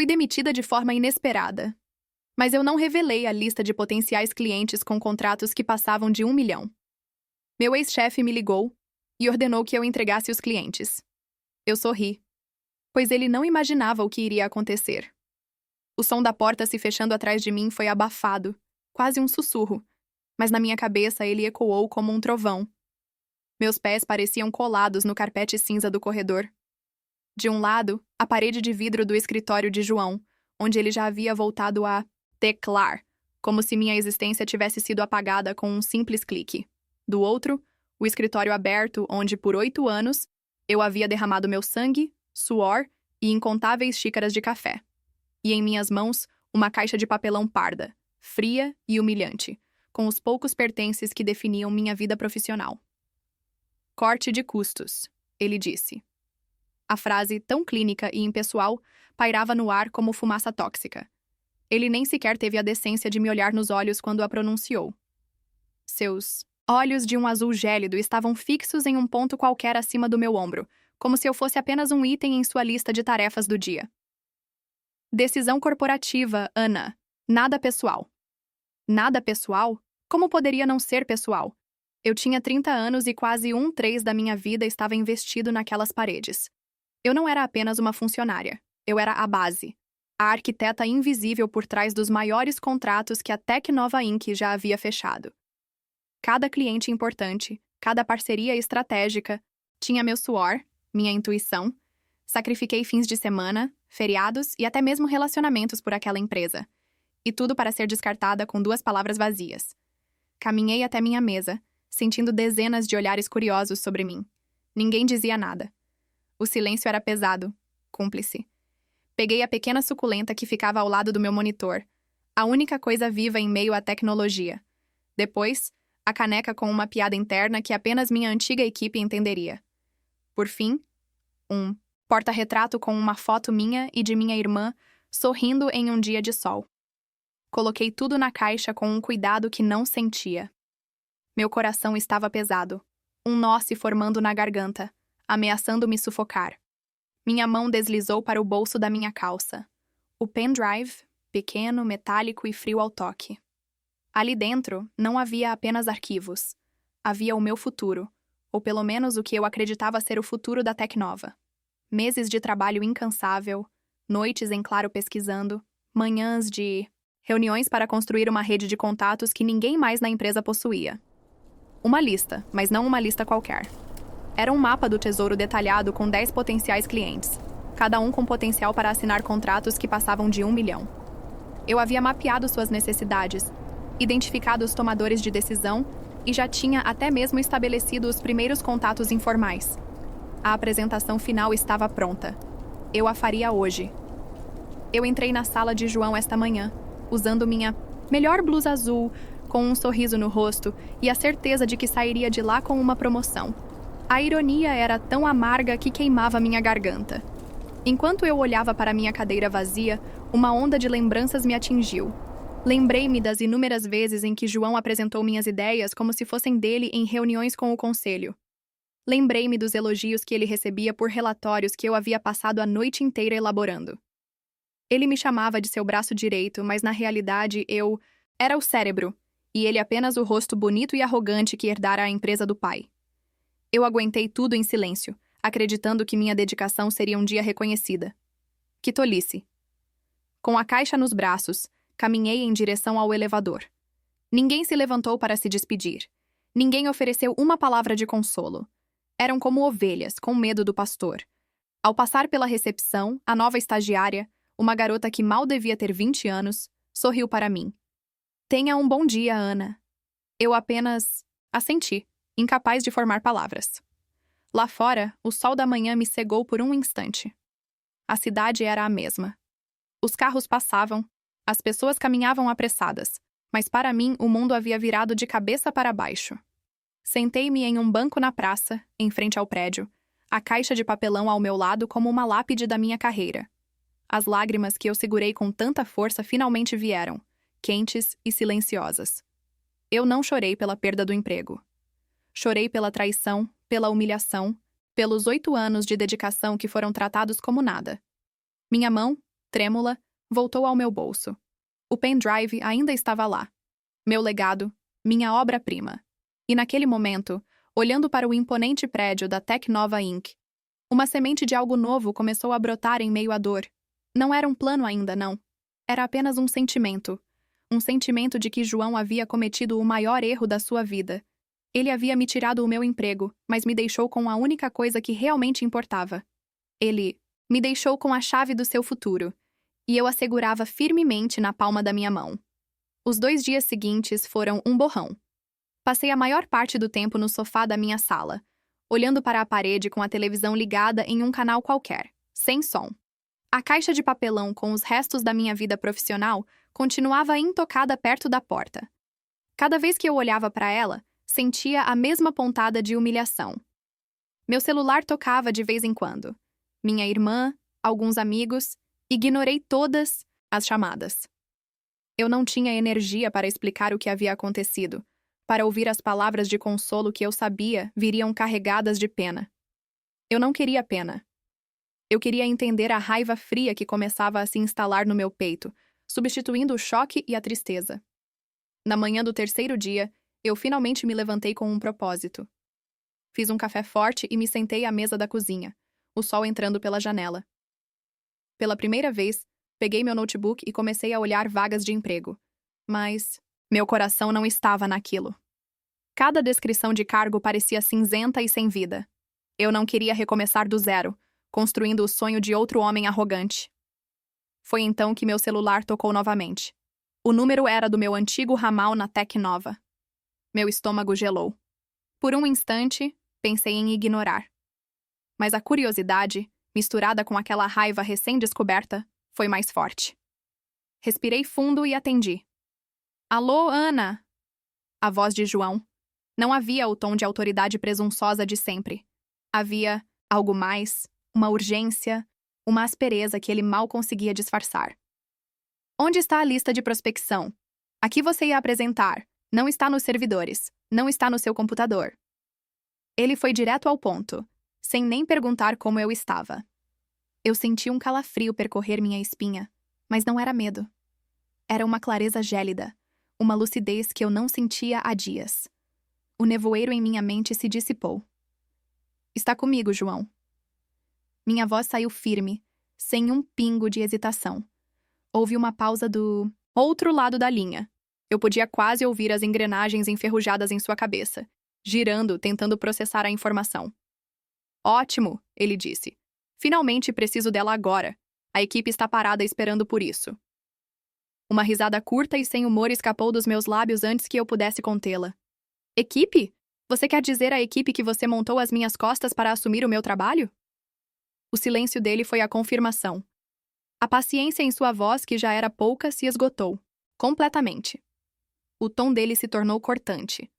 Fui demitida de forma inesperada. Mas eu não revelei a lista de potenciais clientes com contratos que passavam de 1 milhão. Meu ex-chefe me ligou e ordenou que eu entregasse os clientes. Eu sorri, pois ele não imaginava o que iria acontecer. O som da porta se fechando atrás de mim foi abafado, quase um sussurro, mas na minha cabeça ele ecoou como um trovão. Meus pés pareciam colados no carpete cinza do corredor. De um lado, a parede de vidro do escritório de João, onde ele já havia voltado a teclar, como se minha existência tivesse sido apagada com um simples clique. Do outro, o escritório aberto onde, por 8 anos, eu havia derramado meu sangue, suor e incontáveis xícaras de café. E em minhas mãos, uma caixa de papelão parda, fria e humilhante, com os poucos pertences que definiam minha vida profissional. Corte de custos, ele disse. A frase, tão clínica e impessoal, pairava no ar como fumaça tóxica. Ele nem sequer teve a decência de me olhar nos olhos quando a pronunciou. Seus olhos de um azul gélido estavam fixos em um ponto qualquer acima do meu ombro, como se eu fosse apenas um item em sua lista de tarefas do dia. Decisão corporativa, Ana. Nada pessoal. Nada pessoal? Como poderia não ser pessoal? Eu tinha 30 anos e quase 1/3 da minha vida estava investido naquelas paredes. Eu não era apenas uma funcionária. Eu era a base. A arquiteta invisível por trás dos maiores contratos que a Tecnova Inc. já havia fechado. Cada cliente importante, cada parceria estratégica, tinha meu suor, minha intuição. Sacrifiquei fins de semana, feriados e até mesmo relacionamentos por aquela empresa. E tudo para ser descartada com 2 palavras vazias. Caminhei até minha mesa, sentindo dezenas de olhares curiosos sobre mim. Ninguém dizia nada. O silêncio era pesado, cúmplice. Peguei a pequena suculenta que ficava ao lado do meu monitor, a única coisa viva em meio à tecnologia. Depois, a caneca com uma piada interna que apenas minha antiga equipe entenderia. Por fim, um porta-retrato com uma foto minha e de minha irmã sorrindo em um dia de sol. Coloquei tudo na caixa com um cuidado que não sentia. Meu coração estava pesado, um nó se formando na garganta, ameaçando me sufocar. Minha mão deslizou para o bolso da minha calça. O pendrive, pequeno, metálico e frio ao toque. Ali dentro, não havia apenas arquivos. Havia o meu futuro, ou pelo menos o que eu acreditava ser o futuro da Tecnova. Meses de trabalho incansável, noites em claro pesquisando, manhãs de reuniões para construir uma rede de contatos que ninguém mais na empresa possuía. Uma lista, mas não uma lista qualquer. Era um mapa do tesouro detalhado com 10 potenciais clientes, cada um com potencial para assinar contratos que passavam de 1 milhão. Eu havia mapeado suas necessidades, identificado os tomadores de decisão e já tinha até mesmo estabelecido os primeiros contatos informais. A apresentação final estava pronta. Eu a faria hoje. Eu entrei na sala de João esta manhã, usando minha melhor blusa azul, com um sorriso no rosto e a certeza de que sairia de lá com uma promoção. A ironia era tão amarga que queimava minha garganta. Enquanto eu olhava para minha cadeira vazia, uma onda de lembranças me atingiu. Lembrei-me das inúmeras vezes em que João apresentou minhas ideias como se fossem dele em reuniões com o conselho. Lembrei-me dos elogios que ele recebia por relatórios que eu havia passado a noite inteira elaborando. Ele me chamava de seu braço direito, mas na realidade eu era o cérebro, e ele apenas o rosto bonito e arrogante que herdara a empresa do pai. Eu aguentei tudo em silêncio, acreditando que minha dedicação seria um dia reconhecida. Que tolice. Com a caixa nos braços, caminhei em direção ao elevador. Ninguém se levantou para se despedir. Ninguém ofereceu uma palavra de consolo. Eram como ovelhas, com medo do pastor. Ao passar pela recepção, a nova estagiária, uma garota que mal devia ter 20 anos, sorriu para mim. Tenha um bom dia, Ana. Eu apenas assenti, incapaz de formar palavras. Lá fora, o sol da manhã me cegou por um instante. A cidade era a mesma. Os carros passavam, as pessoas caminhavam apressadas, mas para mim o mundo havia virado de cabeça para baixo. Sentei-me em um banco na praça, em frente ao prédio, a caixa de papelão ao meu lado como uma lápide da minha carreira. As lágrimas que eu segurei com tanta força finalmente vieram, quentes e silenciosas. Eu não chorei pela perda do emprego. Chorei pela traição, pela humilhação, pelos 8 anos de dedicação que foram tratados como nada. Minha mão, trêmula, voltou ao meu bolso. O pendrive ainda estava lá. Meu legado, minha obra-prima. E naquele momento, olhando para o imponente prédio da Tecnova Inc., uma semente de algo novo começou a brotar em meio à dor. Não era um plano ainda, não. Era apenas um sentimento. Um sentimento de que João havia cometido o maior erro da sua vida. Ele havia me tirado o meu emprego, mas me deixou com a única coisa que realmente importava. Ele me deixou com a chave do seu futuro, e eu a segurava firmemente na palma da minha mão. Os 2 dias seguintes foram um borrão. Passei a maior parte do tempo no sofá da minha sala, olhando para a parede com a televisão ligada em um canal qualquer, sem som. A caixa de papelão com os restos da minha vida profissional continuava intocada perto da porta. Cada vez que eu olhava para ela, sentia a mesma pontada de humilhação. Meu celular tocava de vez em quando. Minha irmã, alguns amigos, ignorei todas as chamadas. Eu não tinha energia para explicar o que havia acontecido, para ouvir as palavras de consolo que eu sabia viriam carregadas de pena. Eu não queria pena. Eu queria entender a raiva fria que começava a se instalar no meu peito, substituindo o choque e a tristeza. Na manhã do 3º dia, eu finalmente me levantei com um propósito. Fiz um café forte e me sentei à mesa da cozinha, o sol entrando pela janela. Pela primeira vez, peguei meu notebook e comecei a olhar vagas de emprego. Mas meu coração não estava naquilo. Cada descrição de cargo parecia cinzenta e sem vida. Eu não queria recomeçar do zero, construindo o sonho de outro homem arrogante. Foi então que meu celular tocou novamente. O número era do meu antigo ramal na Tecnova. Meu estômago gelou. Por um instante, pensei em ignorar. Mas a curiosidade, misturada com aquela raiva recém-descoberta, foi mais forte. Respirei fundo e atendi. Alô, Ana? A voz de João. Não havia o tom de autoridade presunçosa de sempre. Havia algo mais, uma urgência, uma aspereza que ele mal conseguia disfarçar. Onde está a lista de prospecção? Aqui você ia apresentar. Não está nos servidores. Não está no seu computador. Ele foi direto ao ponto, sem nem perguntar como eu estava. Eu senti um calafrio percorrer minha espinha, mas não era medo. Era uma clareza gélida, uma lucidez que eu não sentia há dias. O nevoeiro em minha mente se dissipou. Está comigo, João. Minha voz saiu firme, sem um pingo de hesitação. Houve uma pausa do outro lado da linha. Eu podia quase ouvir as engrenagens enferrujadas em sua cabeça, girando, tentando processar a informação. Ótimo, ele disse. Finalmente preciso dela agora. A equipe está parada esperando por isso. Uma risada curta e sem humor escapou dos meus lábios antes que eu pudesse contê-la. Equipe? Você quer dizer à equipe que você montou às minhas costas para assumir o meu trabalho? O silêncio dele foi a confirmação. A paciência em sua voz, que já era pouca, se esgotou. Completamente. O tom dele se tornou cortante.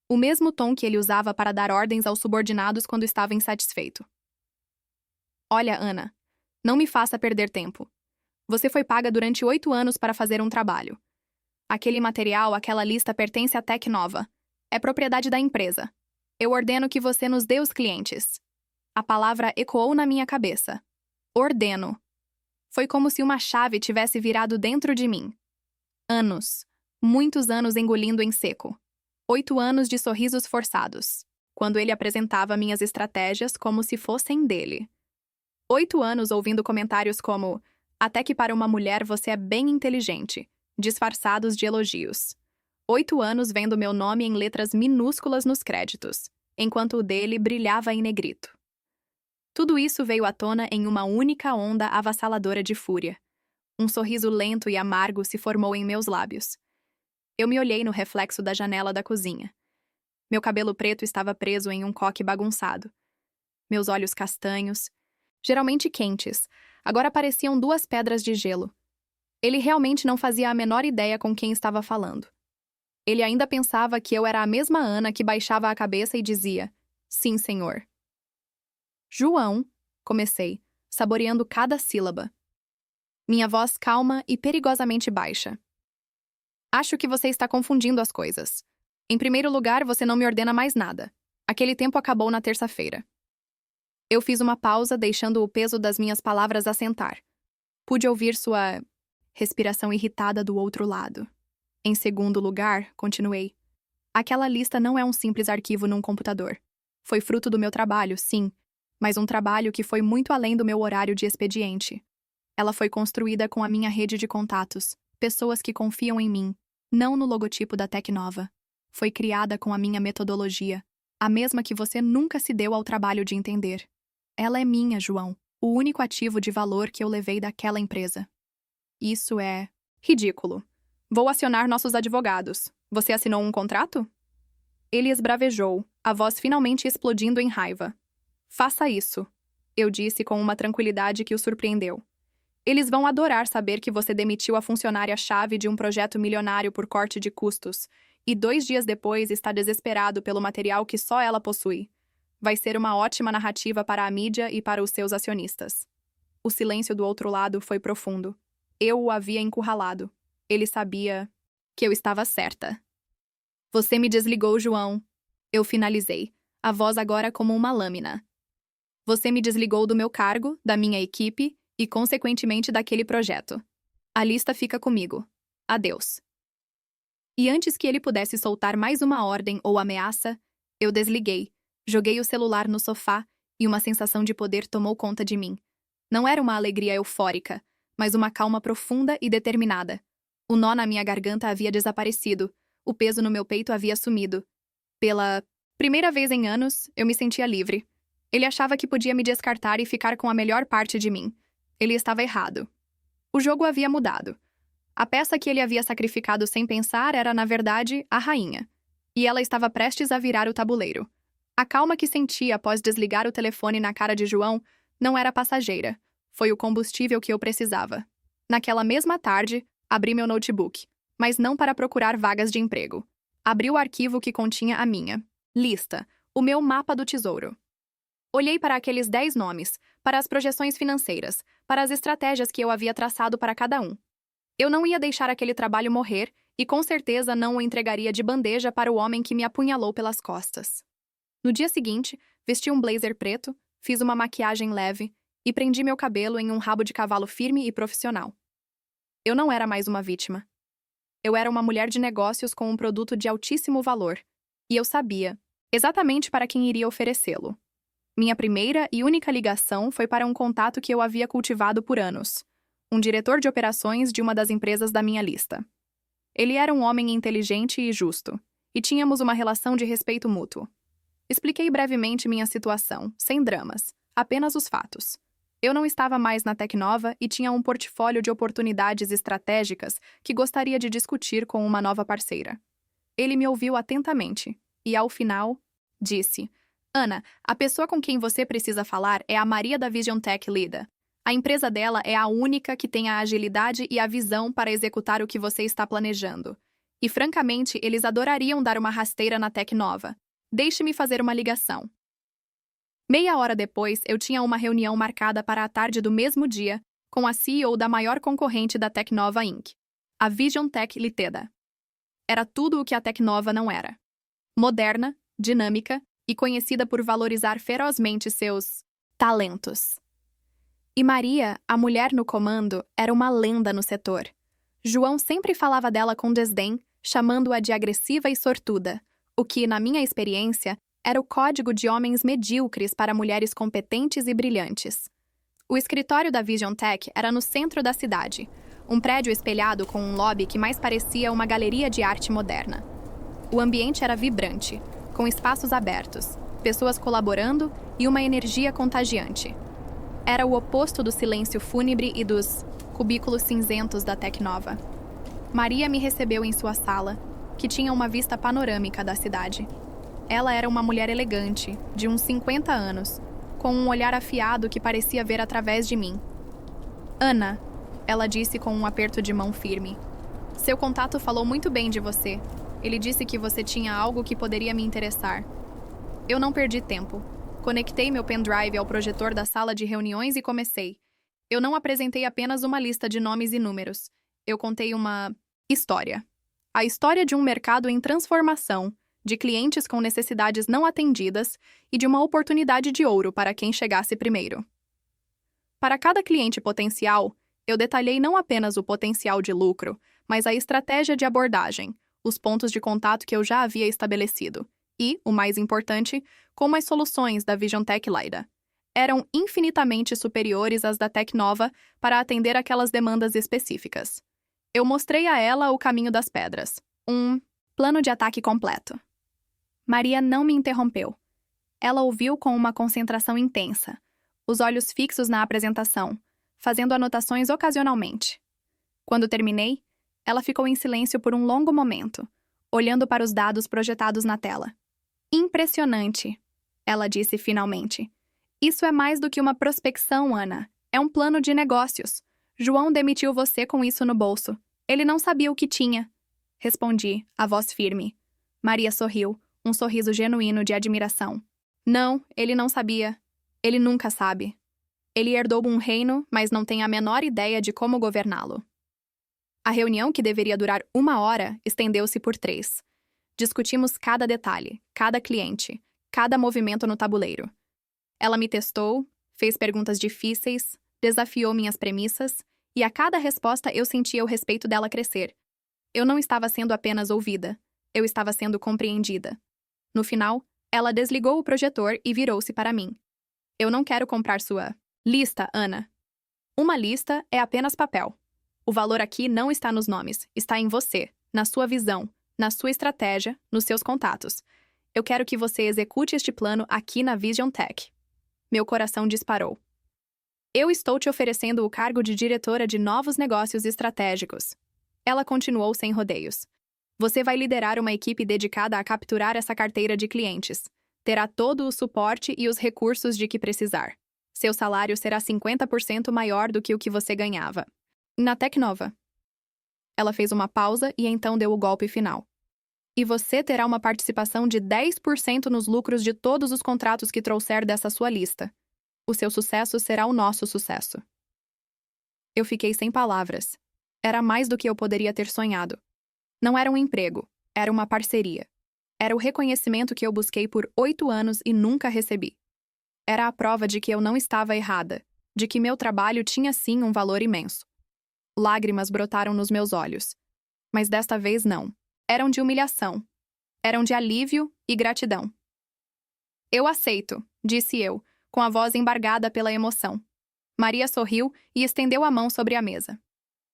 O mesmo tom que ele usava para dar ordens aos subordinados quando estava insatisfeito. Olha, Ana, não me faça perder tempo. Você foi paga durante 8 anos para fazer um trabalho. Aquele material, aquela lista pertence à Tecnova. É propriedade da empresa. Eu ordeno que você nos dê os clientes. A palavra ecoou na minha cabeça. Ordeno. Foi como se uma chave tivesse virado dentro de mim. Anos. Muitos anos engolindo em seco. 8 anos de sorrisos forçados, quando ele apresentava minhas estratégias como se fossem dele. 8 anos ouvindo comentários como até que para uma mulher você é bem inteligente, disfarçados de elogios. 8 anos vendo meu nome em letras minúsculas nos créditos, enquanto o dele brilhava em negrito. Tudo isso veio à tona em uma única onda avassaladora de fúria. Um sorriso lento e amargo se formou em meus lábios. Eu me olhei no reflexo da janela da cozinha. Meu cabelo preto estava preso em um coque bagunçado. Meus olhos castanhos, geralmente quentes, agora pareciam 2 pedras de gelo. Ele realmente não fazia a menor ideia com quem estava falando. Ele ainda pensava que eu era a mesma Ana que baixava a cabeça e dizia, sim, senhor. João, comecei, saboreando cada sílaba. Minha voz calma e perigosamente baixa. Acho que você está confundindo as coisas. Em primeiro lugar, você não me ordena mais nada. Aquele tempo acabou na terça-feira. Eu fiz uma pausa, deixando o peso das minhas palavras assentar. Pude ouvir sua respiração irritada do outro lado. Em segundo lugar, continuei. Aquela lista não é um simples arquivo num computador. Foi fruto do meu trabalho, sim, mas um trabalho que foi muito além do meu horário de expediente. Ela foi construída com a minha rede de contatos, pessoas que confiam em mim, não no logotipo da Tecnova. Foi criada com a minha metodologia, a mesma que você nunca se deu ao trabalho de entender. Ela é minha, João, o único ativo de valor que eu levei daquela empresa. Isso é ridículo. Vou acionar nossos advogados. Você assinou um contrato? Ele esbravejou, a voz finalmente explodindo em raiva. Faça isso, eu disse com uma tranquilidade que o surpreendeu. Eles vão adorar saber que você demitiu a funcionária-chave de um projeto milionário por corte de custos, e 2 dias depois está desesperado pelo material que só ela possui. Vai ser uma ótima narrativa para a mídia e para os seus acionistas. O silêncio do outro lado foi profundo. Eu o havia encurralado. Ele sabia que eu estava certa. Você me desligou, João. Eu finalizei, a voz agora como uma lâmina. Você me desligou do meu cargo, da minha equipe e, consequentemente, daquele projeto. A lista fica comigo. Adeus. E antes que ele pudesse soltar mais uma ordem ou ameaça, eu desliguei, joguei o celular no sofá e uma sensação de poder tomou conta de mim. Não era uma alegria eufórica, mas uma calma profunda e determinada. O nó na minha garganta havia desaparecido, o peso no meu peito havia sumido. Pela primeira vez em anos, eu me sentia livre. Ele achava que podia me descartar e ficar com a melhor parte de mim. Ele estava errado. O jogo havia mudado. A peça que ele havia sacrificado sem pensar era, na verdade, a rainha. E ela estava prestes a virar o tabuleiro. A calma que senti após desligar o telefone na cara de João não era passageira. Foi o combustível que eu precisava. Naquela mesma tarde, abri meu notebook, mas não para procurar vagas de emprego. Abri o arquivo que continha a minha lista, o meu mapa do tesouro. Olhei para aqueles 10 nomes, para as projeções financeiras, para as estratégias que eu havia traçado para cada um. Eu não ia deixar aquele trabalho morrer e com certeza não o entregaria de bandeja para o homem que me apunhalou pelas costas. No dia seguinte, vesti um blazer preto, fiz uma maquiagem leve e prendi meu cabelo em um rabo de cavalo firme e profissional. Eu não era mais uma vítima. Eu era uma mulher de negócios com um produto de altíssimo valor, e eu sabia exatamente para quem iria oferecê-lo. Minha primeira e única ligação foi para um contato que eu havia cultivado por anos, um diretor de operações de uma das empresas da minha lista. Ele era um homem inteligente e justo, e tínhamos uma relação de respeito mútuo. Expliquei brevemente minha situação, sem dramas, apenas os fatos. Eu não estava mais na Tecnova e tinha um portfólio de oportunidades estratégicas que gostaria de discutir com uma nova parceira. Ele me ouviu atentamente e, ao final, disse: Ana, a pessoa com quem você precisa falar é a Maria da Vision Tech Lida. A empresa dela é a única que tem a agilidade e a visão para executar o que você está planejando. E, francamente, eles adorariam dar uma rasteira na Tecnova. Deixe-me fazer uma ligação. Meia hora depois, eu tinha uma reunião marcada para a tarde do mesmo dia com a CEO da maior concorrente da Tecnova Inc., a Vision Tech Ltda. Era tudo o que a Tecnova não era. Moderna, dinâmica e conhecida por valorizar ferozmente seus talentos. E Maria, a mulher no comando, era uma lenda no setor. João sempre falava dela com desdém, chamando-a de agressiva e sortuda, o que, na minha experiência, era o código de homens medíocres para mulheres competentes e brilhantes. O escritório da Vision Tech era no centro da cidade, um prédio espelhado com um lobby que mais parecia uma galeria de arte moderna. O ambiente era vibrante, com espaços abertos, pessoas colaborando e uma energia contagiante. Era o oposto do silêncio fúnebre e dos cubículos cinzentos da Tecnova. Maria me recebeu em sua sala, que tinha uma vista panorâmica da cidade. Ela era uma mulher elegante, de uns 50 anos, com um olhar afiado que parecia ver através de mim. Ana, ela disse com um aperto de mão firme. Seu contato falou muito bem de você. Ele disse que você tinha algo que poderia me interessar. Eu não perdi tempo. Conectei meu pendrive ao projetor da sala de reuniões e comecei. Eu não apresentei apenas uma lista de nomes e números. Eu contei uma história. A história de um mercado em transformação, de clientes com necessidades não atendidas e de uma oportunidade de ouro para quem chegasse primeiro. Para cada cliente potencial, Eu detalhei não apenas o potencial de lucro, mas a estratégia de abordagem, os pontos de contato que eu já havia estabelecido e, o mais importante, como as soluções da Vision Tech Lida eram infinitamente superiores às da Tecnova para atender aquelas demandas específicas. Eu mostrei a ela o caminho das pedras, um plano de ataque completo. Maria não me interrompeu. Ela ouviu com uma concentração intensa, os olhos fixos na apresentação, fazendo anotações ocasionalmente. Quando terminei, ela ficou em silêncio por um longo momento, olhando para os dados projetados na tela. Impressionante, ela disse finalmente. Isso é mais do que uma prospecção, Ana. É um plano de negócios. João demitiu você com isso no bolso. Ele não sabia o que tinha. Respondi, a voz firme. Maria sorriu, um sorriso genuíno de admiração. Não, ele não sabia. Ele nunca sabe. Ele herdou um reino, mas não tem a menor ideia de como governá-lo. A reunião, que deveria durar 1 hora, estendeu-se por 3. Discutimos cada detalhe, cada cliente, cada movimento no tabuleiro. Ela me testou, fez perguntas difíceis, desafiou minhas premissas, e a cada resposta eu sentia o respeito dela crescer. Eu não estava sendo apenas ouvida, eu estava sendo compreendida. No final, ela desligou o projetor e virou-se para mim. Eu não quero comprar sua lista, Ana. Uma lista é apenas papel. O valor aqui não está nos nomes, está em você, na sua visão, na sua estratégia, nos seus contatos. Eu quero que você execute este plano aqui na Vision Tech. Meu coração disparou. Eu estou te oferecendo o cargo de diretora de novos negócios estratégicos. Ela continuou sem rodeios. Você vai liderar uma equipe dedicada a capturar essa carteira de clientes. Terá todo o suporte e os recursos de que precisar. Seu salário será 50% maior do que o que você ganhava na Tecnova. Ela fez uma pausa e então deu o golpe final. E você terá uma participação de 10% nos lucros de todos os contratos que trouxer dessa sua lista. O seu sucesso será o nosso sucesso. Eu fiquei sem palavras. Era mais do que eu poderia ter sonhado. Não era um emprego, era uma parceria. Era o reconhecimento que eu busquei por 8 anos e nunca recebi. Era a prova de que eu não estava errada, de que meu trabalho tinha sim um valor imenso. Lágrimas brotaram nos meus olhos. Mas desta vez não. Eram de humilhação. Eram de alívio e gratidão. Eu aceito, disse eu, com a voz embargada pela emoção. Maria sorriu e estendeu a mão sobre a mesa.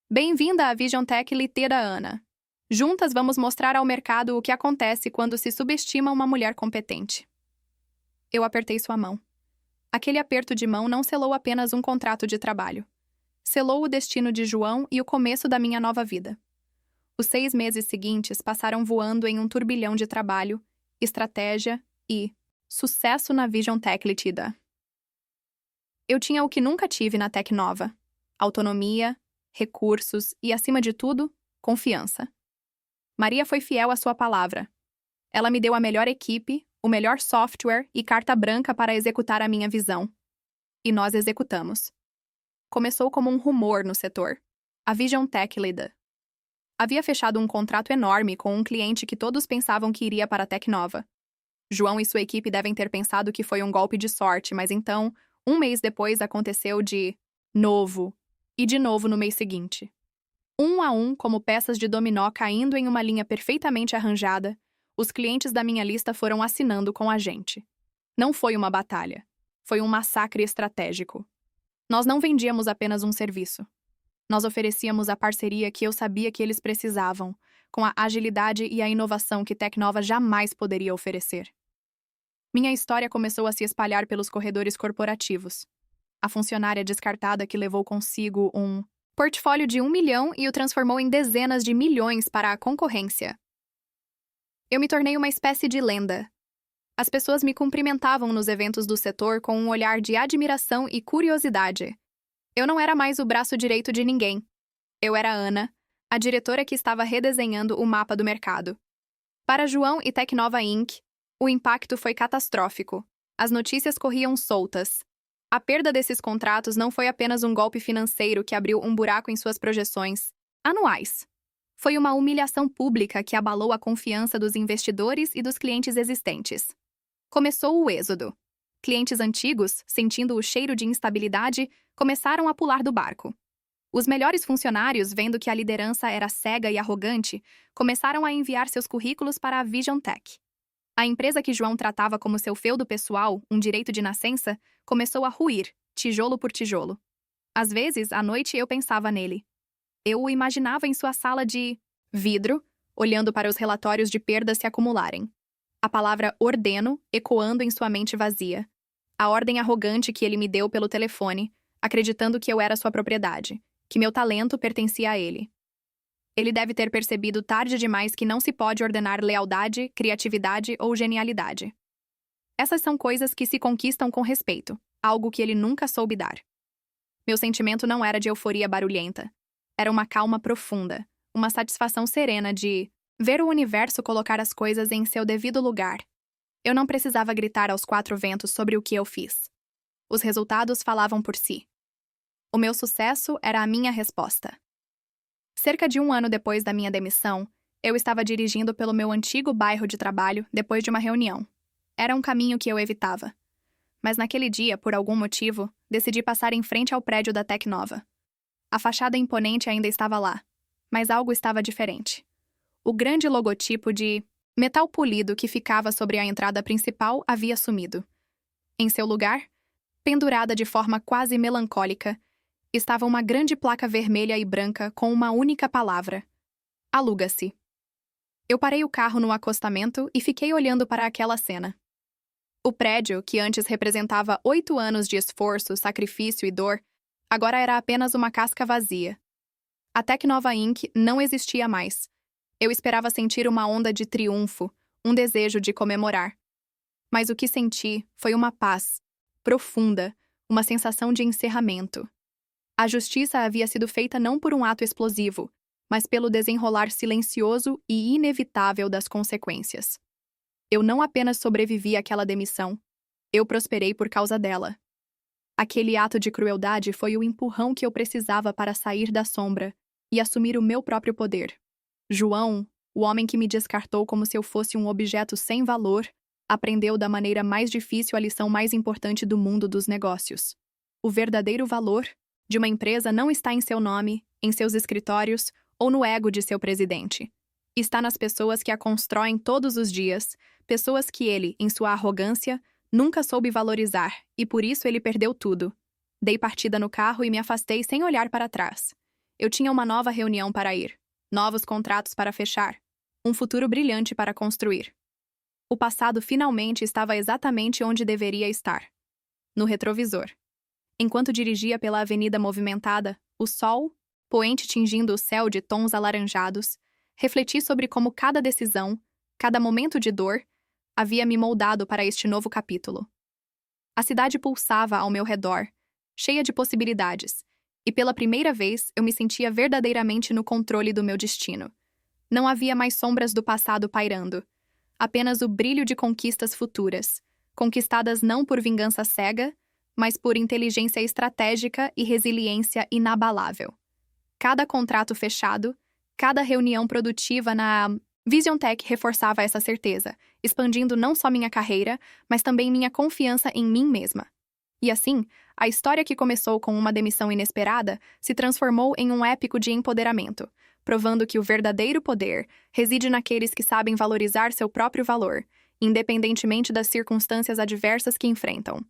Bem-vinda à Vision Tech Lida, Ana. Juntas vamos mostrar ao mercado o que acontece quando se subestima uma mulher competente. Eu apertei sua mão. Aquele aperto de mão não selou apenas um contrato de trabalho. Selou o destino de João e o começo da minha nova vida. Os 6 meses seguintes passaram voando em um turbilhão de trabalho, estratégia e sucesso na Vision Tech Lida. Eu tinha o que nunca tive na Tecnova: autonomia, recursos e, acima de tudo, confiança. Maria foi fiel à sua palavra. Ela me deu a melhor equipe, o melhor software e carta branca para executar a minha visão. E nós executamos. Começou como um rumor no setor. A Vision Tech Lida havia fechado um contrato enorme com um cliente que todos pensavam que iria para a Tecnova. João e sua equipe devem ter pensado que foi um golpe de sorte, mas então, 1 mês depois, aconteceu de novo, e de novo no mês seguinte. 1 a 1, como peças de dominó caindo em uma linha perfeitamente arranjada, os clientes da minha lista foram assinando com a gente. Não foi uma batalha. Foi um massacre estratégico. Nós não vendíamos apenas um serviço. Nós oferecíamos a parceria que eu sabia que eles precisavam, com a agilidade e a inovação que Tecnova jamais poderia oferecer. Minha história começou a se espalhar pelos corredores corporativos. A funcionária descartada que levou consigo um portfólio de 1 milhão e o transformou em dezenas de milhões para a concorrência. Eu me tornei uma espécie de lenda. As pessoas me cumprimentavam nos eventos do setor com um olhar de admiração e curiosidade. Eu não era mais o braço direito de ninguém. Eu era Ana, a diretora que estava redesenhando o mapa do mercado. Para João e Tecnova Inc., o impacto foi catastrófico. As notícias corriam soltas. A perda desses contratos não foi apenas um golpe financeiro que abriu um buraco em suas projeções anuais. Foi uma humilhação pública que abalou a confiança dos investidores e dos clientes existentes. Começou o êxodo. Clientes antigos, sentindo o cheiro de instabilidade, começaram a pular do barco. Os melhores funcionários, vendo que a liderança era cega e arrogante, começaram a enviar seus currículos para a Vision Tech. A empresa que João tratava como seu feudo pessoal, um direito de nascença, começou a ruir, tijolo por tijolo. Às vezes, à noite, eu pensava nele. Eu o imaginava em sua sala de vidro, olhando para os relatórios de perdas se acumularem. A palavra ordeno ecoando em sua mente vazia. A ordem arrogante que ele me deu pelo telefone, acreditando que eu era sua propriedade, que meu talento pertencia a ele. Ele deve ter percebido tarde demais que não se pode ordenar lealdade, criatividade ou genialidade. Essas são coisas que se conquistam com respeito, algo que ele nunca soube dar. Meu sentimento não era de euforia barulhenta. Era uma calma profunda, uma satisfação serena de ver o universo colocar as coisas em seu devido lugar. Eu não precisava gritar aos quatro ventos sobre o que eu fiz. Os resultados falavam por si. O meu sucesso era a minha resposta. Cerca de 1 ano depois da minha demissão, eu estava dirigindo pelo meu antigo bairro de trabalho depois de uma reunião. Era um caminho que eu evitava. Mas naquele dia, por algum motivo, decidi passar em frente ao prédio da Tecnova. A fachada imponente ainda estava lá, mas algo estava diferente. O grande logotipo de metal polido que ficava sobre a entrada principal havia sumido. Em seu lugar, pendurada de forma quase melancólica, estava uma grande placa vermelha e branca com uma única palavra: aluga-se. Eu parei o carro no acostamento e fiquei olhando para aquela cena. O prédio, que antes representava 8 anos de esforço, sacrifício e dor, agora era apenas uma casca vazia. A Tecnova Inc. não existia mais. Eu esperava sentir uma onda de triunfo, um desejo de comemorar. Mas o que senti foi uma paz profunda, uma sensação de encerramento. A justiça havia sido feita não por um ato explosivo, mas pelo desenrolar silencioso e inevitável das consequências. Eu não apenas sobrevivi àquela demissão, eu prosperei por causa dela. Aquele ato de crueldade foi o empurrão que eu precisava para sair da sombra e assumir o meu próprio poder. João, o homem que me descartou como se eu fosse um objeto sem valor, aprendeu da maneira mais difícil a lição mais importante do mundo dos negócios. O verdadeiro valor de uma empresa não está em seu nome, em seus escritórios ou no ego de seu presidente. Está nas pessoas que a constroem todos os dias, pessoas que ele, em sua arrogância, nunca soube valorizar, e por isso ele perdeu tudo. Dei partida no carro e me afastei sem olhar para trás. Eu tinha uma nova reunião para ir, novos contratos para fechar, um futuro brilhante para construir. O passado finalmente estava exatamente onde deveria estar, no retrovisor. Enquanto dirigia pela avenida movimentada, o sol, poente tingindo o céu de tons alaranjados, refleti sobre como cada decisão, cada momento de dor, havia me moldado para este novo capítulo. A cidade pulsava ao meu redor, cheia de possibilidades, e pela primeira vez eu me sentia verdadeiramente no controle do meu destino. Não havia mais sombras do passado pairando, apenas o brilho de conquistas futuras, conquistadas não por vingança cega, mas por inteligência estratégica e resiliência inabalável. Cada contrato fechado, cada reunião produtiva na Vision Tech reforçava essa certeza, expandindo não só minha carreira, mas também minha confiança em mim mesma. E assim, a história que começou com uma demissão inesperada se transformou em um épico de empoderamento, provando que o verdadeiro poder reside naqueles que sabem valorizar seu próprio valor, independentemente das circunstâncias adversas que enfrentam.